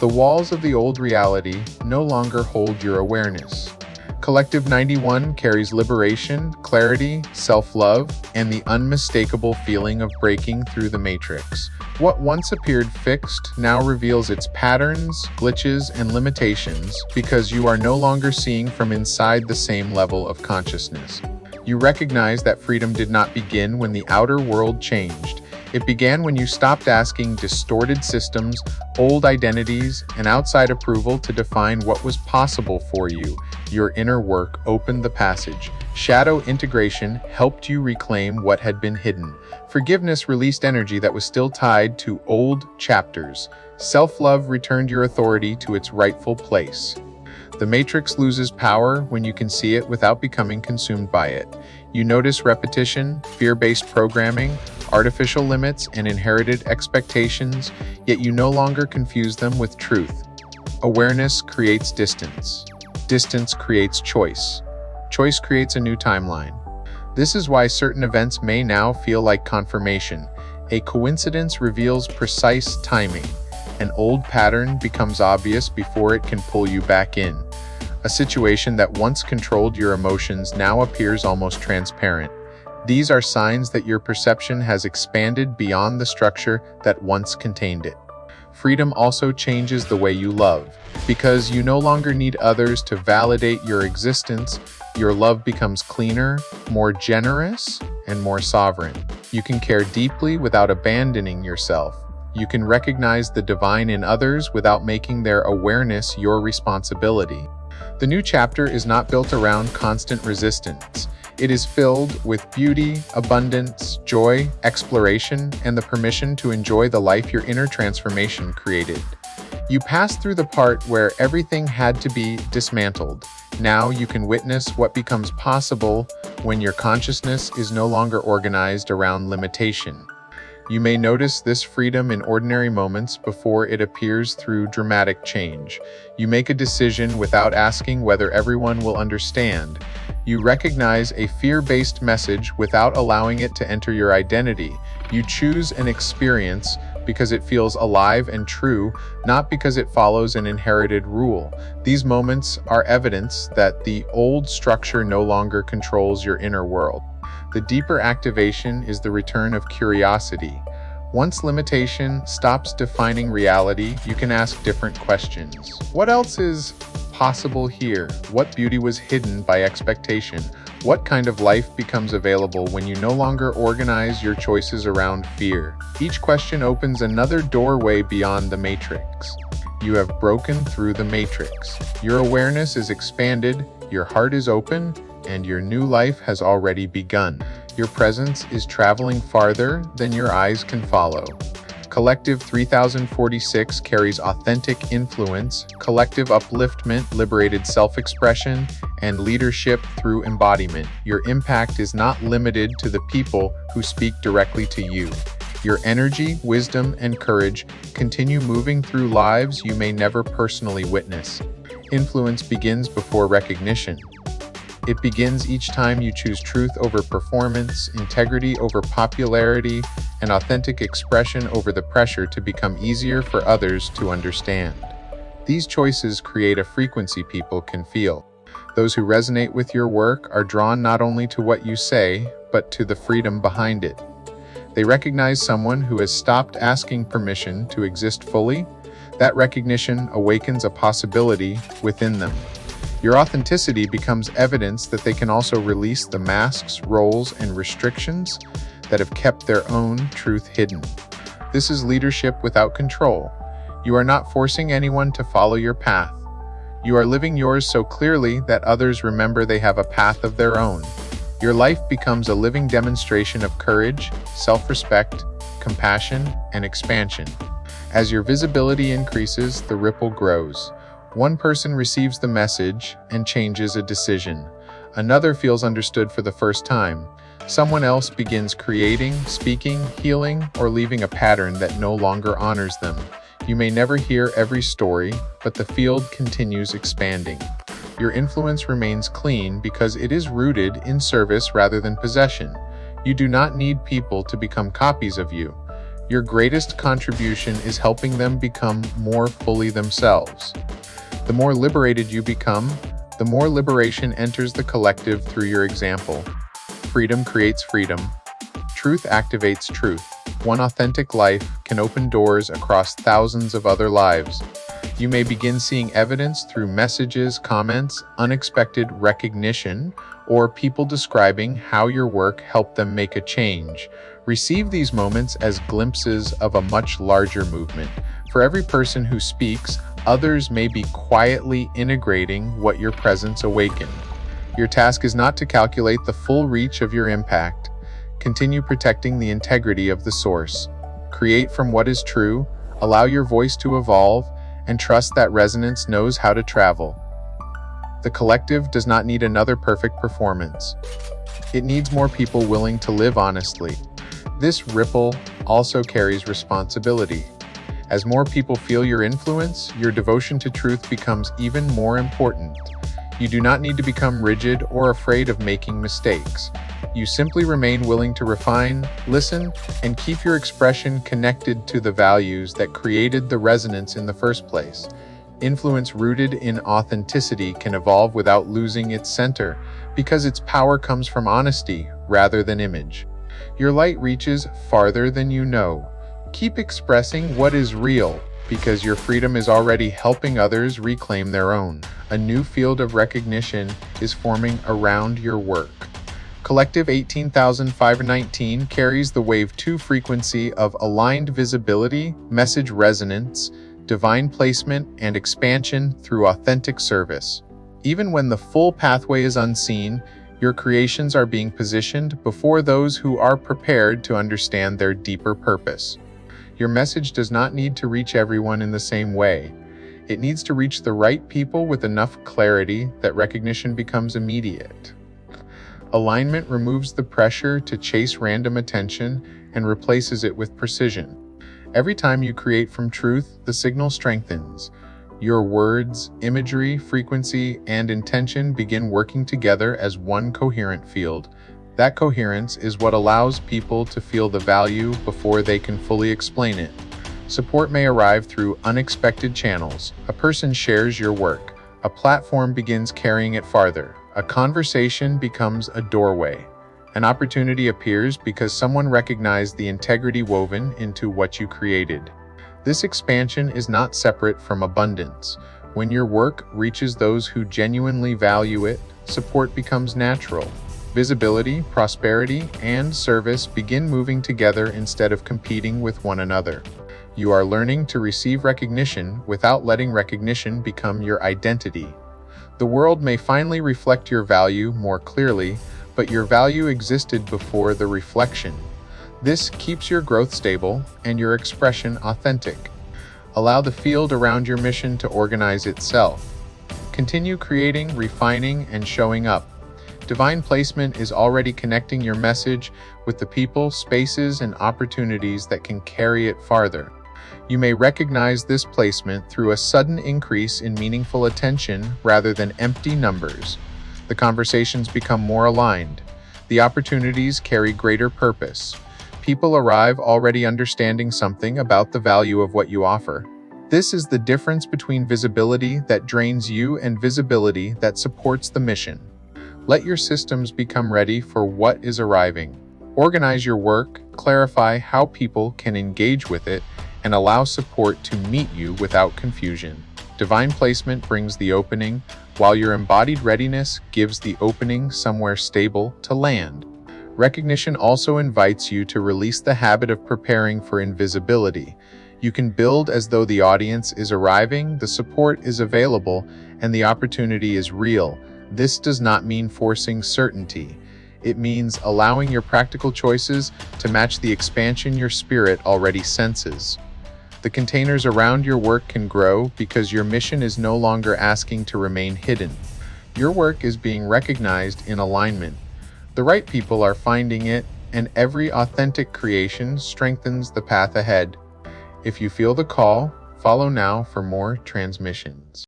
The walls of the old reality no longer hold your awareness. Collective 91 carries liberation, clarity, self-love, and the unmistakable feeling of breaking through the matrix. What once appeared fixed now reveals its patterns, glitches, and limitations because you are no longer seeing from inside the same level of consciousness. You recognize that freedom did not begin when the outer world changed. It began when you stopped asking distorted systems, old identities, and outside approval to define what was possible for you. Your inner work opened the passage. Shadow integration helped you reclaim what had been hidden. Forgiveness released energy that was still tied to old chapters. Self-love returned your authority to its rightful place. The matrix loses power when you can see it without becoming consumed by it. You notice repetition, fear-based programming, artificial limits, and inherited expectations, yet you no longer confuse them with truth. Awareness creates distance. Distance creates choice. Choice creates a new timeline. This is why certain events may now feel like confirmation. A coincidence reveals precise timing. An old pattern becomes obvious before it can pull you back in. A situation that once controlled your emotions now appears almost transparent. These are signs that your perception has expanded beyond the structure that once contained it. Freedom also changes the way you love. Because you no longer need others to validate your existence, your love becomes cleaner, more generous, and more sovereign. You can care deeply without abandoning yourself. You can recognize the divine in others without making their awareness your responsibility. The new chapter is not built around constant resistance. It is filled with beauty, abundance, joy, exploration, and the permission to enjoy the life your inner transformation created. You passed through the part where everything had to be dismantled. Now you can witness what becomes possible when your consciousness is no longer organized around limitation. You may notice this freedom in ordinary moments before it appears through dramatic change. You make a decision without asking whether everyone will understand. You recognize a fear-based message without allowing it to enter your identity. You choose an experience because it feels alive and true, not because it follows an inherited rule. These moments are evidence that the old structure no longer controls your inner world. The deeper activation is the return of curiosity. Once limitation stops defining reality, you can ask different questions. What else is possible here? What beauty was hidden by expectation? What kind of life becomes available when you no longer organize your choices around fear? Each question opens another doorway beyond the matrix. You have broken through the matrix. Your awareness is expanded, your heart is open, and your new life has already begun. Your presence is traveling farther than your eyes can follow. Collective 3046 carries authentic influence, collective upliftment, liberated self-expression, and leadership through embodiment. Your impact is not limited to the people who speak directly to you. Your energy, wisdom, and courage continue moving through lives you may never personally witness. Influence begins before recognition. It begins each time you choose truth over performance, integrity over popularity, and authentic expression over the pressure to become easier for others to understand. These choices create a frequency people can feel. Those who resonate with your work are drawn not only to what you say, but to the freedom behind it. They recognize someone who has stopped asking permission to exist fully. That recognition awakens a possibility within them. Your authenticity becomes evidence that they can also release the masks, roles, and restrictions that have kept their own truth hidden. This is leadership without control. You are not forcing anyone to follow your path. You are living yours so clearly that others remember they have a path of their own. Your life becomes a living demonstration of courage, self-respect, compassion, and expansion. As your visibility increases, the ripple grows. One person receives the message and changes a decision. Another feels understood for the first time. Someone else begins creating, speaking, healing, or leaving a pattern that no longer honors them. You may never hear every story, but the field continues expanding. Your influence remains clean because it is rooted in service rather than possession. You do not need people to become copies of you. Your greatest contribution is helping them become more fully themselves. The more liberated you become, the more liberation enters the collective through your example. Freedom creates freedom. Truth activates truth. One authentic life can open doors across thousands of other lives. You may begin seeing evidence through messages, comments, unexpected recognition, or people describing how your work helped them make a change. Receive these moments as glimpses of a much larger movement. For every person who speaks, others may be quietly integrating what your presence awakened. Your task is not to calculate the full reach of your impact. Continue protecting the integrity of the source. Create from what is true, allow your voice to evolve, and trust that resonance knows how to travel. The collective does not need another perfect performance. It needs more people willing to live honestly. This ripple also carries responsibility. As more people feel your influence, your devotion to truth becomes even more important. You do not need to become rigid or afraid of making mistakes. You simply remain willing to refine, listen, and keep your expression connected to the values that created the resonance in the first place. Influence rooted in authenticity can evolve without losing its center, because its power comes from honesty rather than image. Your light reaches farther than you know. Keep expressing what is real, because your freedom is already helping others reclaim their own. A new field of recognition is forming around your work. Collective 18519 carries the Wave 2 frequency of aligned visibility, message resonance, divine placement, and expansion through authentic service. Even when the full pathway is unseen, your creations are being positioned before those who are prepared to understand their deeper purpose. Your message does not need to reach everyone in the same way. It needs to reach the right people with enough clarity that recognition becomes immediate. Alignment removes the pressure to chase random attention and replaces it with precision. Every time you create from truth, the signal strengthens. Your words, imagery, frequency, and intention begin working together as one coherent field. That coherence is what allows people to feel the value before they can fully explain it. Support may arrive through unexpected channels. A person shares your work. A platform begins carrying it farther. A conversation becomes a doorway. An opportunity appears because someone recognized the integrity woven into what you created. This expansion is not separate from abundance. When your work reaches those who genuinely value it, support becomes natural. Visibility, prosperity, and service begin moving together instead of competing with one another. You are learning to receive recognition without letting recognition become your identity. The world may finally reflect your value more clearly, but your value existed before the reflection. This keeps your growth stable and your expression authentic. Allow the field around your mission to organize itself. Continue creating, refining, and showing up. Divine placement is already connecting your message with the people, spaces, and opportunities that can carry it farther. You may recognize this placement through a sudden increase in meaningful attention rather than empty numbers. The conversations become more aligned. The opportunities carry greater purpose. People arrive already understanding something about the value of what you offer. This is the difference between visibility that drains you and visibility that supports the mission. Let your systems become ready for what is arriving. Organize your work, clarify how people can engage with it, and allow support to meet you without confusion. Divine placement brings the opening, while your embodied readiness gives the opening somewhere stable to land. Recognition also invites you to release the habit of preparing for invisibility. You can build as though the audience is arriving, the support is available, and the opportunity is real. This does not mean forcing certainty. It means allowing your practical choices to match the expansion your spirit already senses. The containers around your work can grow because your mission is no longer asking to remain hidden. Your work is being recognized in alignment. The right people are finding it, and every authentic creation strengthens the path ahead. If you feel the call, follow now for more transmissions.